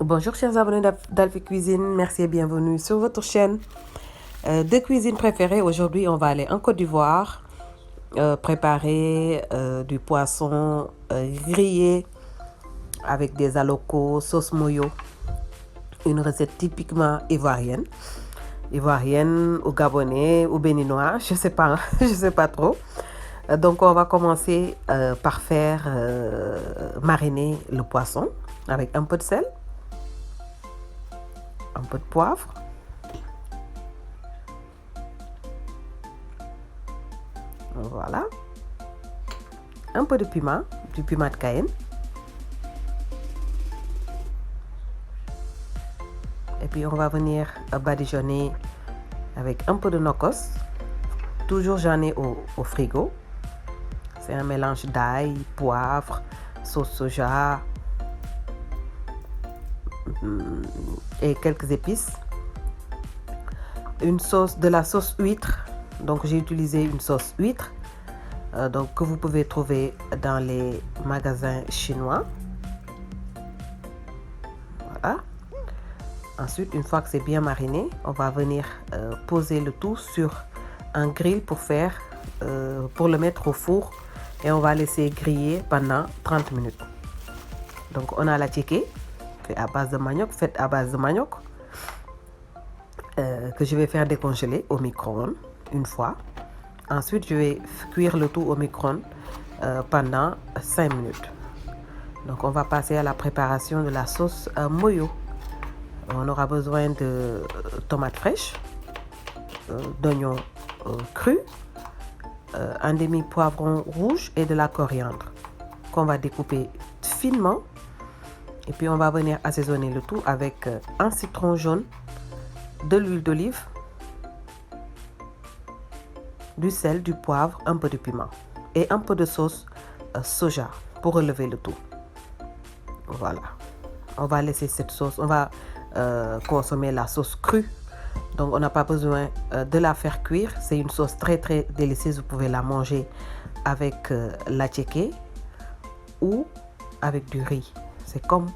Bonjour chers abonnés d'Alphie Cuisine, merci et bienvenue sur votre chaîne de cuisine préférée. Aujourd'hui, on va aller en Côte d'Ivoire préparer du poisson grillé avec des alocos, sauce moyo. Une recette typiquement ivoirienne ou gabonais ou béninois, je sais pas trop. Donc on va commencer par faire mariner le poisson avec un peu de sel, un peu de poivre, voilà, un peu de piment, du piment de Cayenne, et puis on va venir badigeonner avec un peu de nokos. Toujours j'en ai au frigo. C'est un mélange d'ail, poivre, sauce soja et quelques épices. De la sauce huître. Donc j'ai utilisé une sauce huître donc que vous pouvez trouver dans les magasins chinois. Voilà. Ensuite, une fois que c'est bien mariné, on va venir poser le tout sur un grill pour le mettre au four, et on va laisser griller pendant 30 minutes. Donc on a la tchéké faite à base de manioc que je vais faire décongeler au micro-ondes une fois. Ensuite, je vais cuire le tout au micro-ondes pendant 5 minutes. Donc on va passer à la préparation de la sauce moyo. On aura besoin de tomates fraîches, d'oignons crus, un demi-poivron rouge et de la coriandre qu'on va découper finement. Et puis on va venir assaisonner le tout avec un citron jaune, de l'huile d'olive, du sel, du poivre, un peu de piment et un peu de sauce soja pour relever le tout. Voilà. On va laisser cette sauce, on va consommer la sauce crue. Donc on n'a pas besoin de la faire cuire. C'est une sauce très très délicieuse. Vous pouvez la manger avec la tchéké ou avec du riz. C'est comme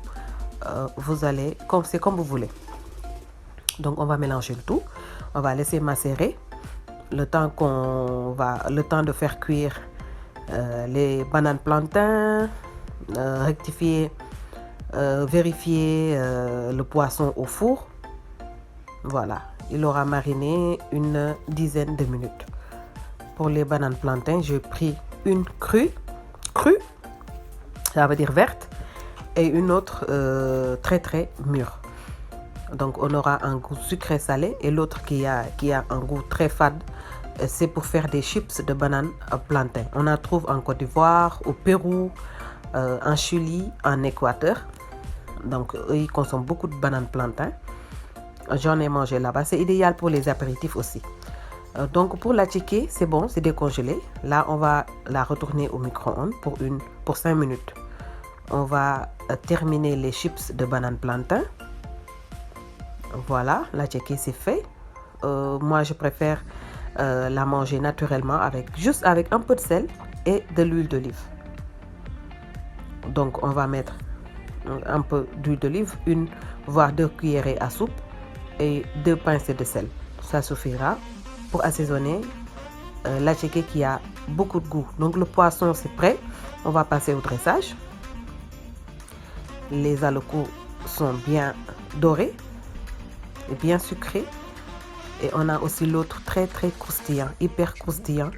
comme vous voulez. Donc on va mélanger le tout. On va laisser macérer le temps de faire cuire les bananes plantains, vérifier le poisson au four. Voilà, il aura mariné une dizaine de minutes. Pour les bananes plantains, j'ai pris une crue, ça veut dire verte, et une autre très très mûre. Donc on aura un goût sucré salé, et l'autre qui a un goût très fade, c'est pour faire des chips de bananes plantains. On en trouve en Côte d'Ivoire, au Pérou, en Chili, en Équateur. Donc eux, ils consomment beaucoup de bananes plantains. J'en ai mangé là-bas. C'est idéal pour les apéritifs aussi. Donc pour la tchéké, c'est bon, c'est décongelé. Là, on va la retourner au micro-ondes pour 5 minutes. On va terminer les chips de bananes plantains. Voilà, la tchéké c'est fait. Moi, je préfère la manger naturellement juste avec un peu de sel et de l'huile d'olive. Donc on va mettre un peu d'huile d'olive, voire 2 cuillerées à soupe, et 2 pincées de sel. Ça suffira pour assaisonner la tchéké qui a beaucoup de goût. Donc le poisson c'est prêt. On va passer au dressage. Les alocos sont bien dorés et bien sucrés. Et on a aussi l'autre très très croustillant, hyper croustillant.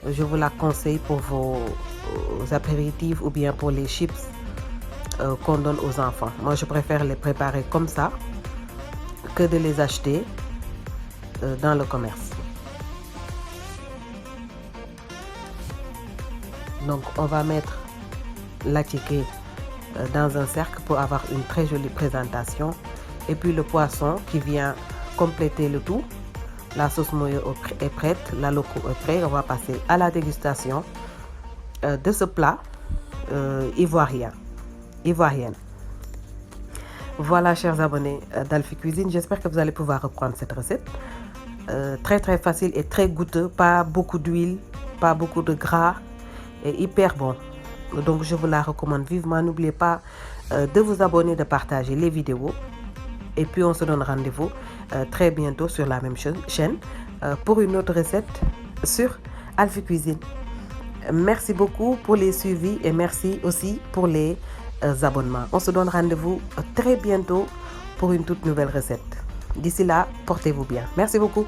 Je vous la conseille pour vos apéritifs ou bien pour les chips qu'on donne aux enfants. Moi, je préfère les préparer comme ça que de les acheter dans le commerce. Donc, on va mettre la tchéké dans un cercle pour avoir une très jolie présentation. Et puis le poisson qui vient compléter le tout. La sauce moyo est prête, l'aloco est prêt. On va passer à la dégustation de ce plat ivoirienne. Voilà, chers abonnés d'Alphie Cuisine, j'espère que vous allez pouvoir reprendre cette recette. Très très facile et très goûteux, pas beaucoup d'huile, pas beaucoup de gras, et hyper bon. Donc je vous la recommande vivement. N'oubliez pas de vous abonner, de partager les vidéos. Et puis on se donne rendez-vous très bientôt sur la même chaîne pour une autre recette sur Alphie Cuisine. Merci beaucoup pour les suivis et merci aussi pour les abonnements. On se donne rendez-vous très bientôt pour une toute nouvelle recette. D'ici là, portez-vous bien. Merci beaucoup.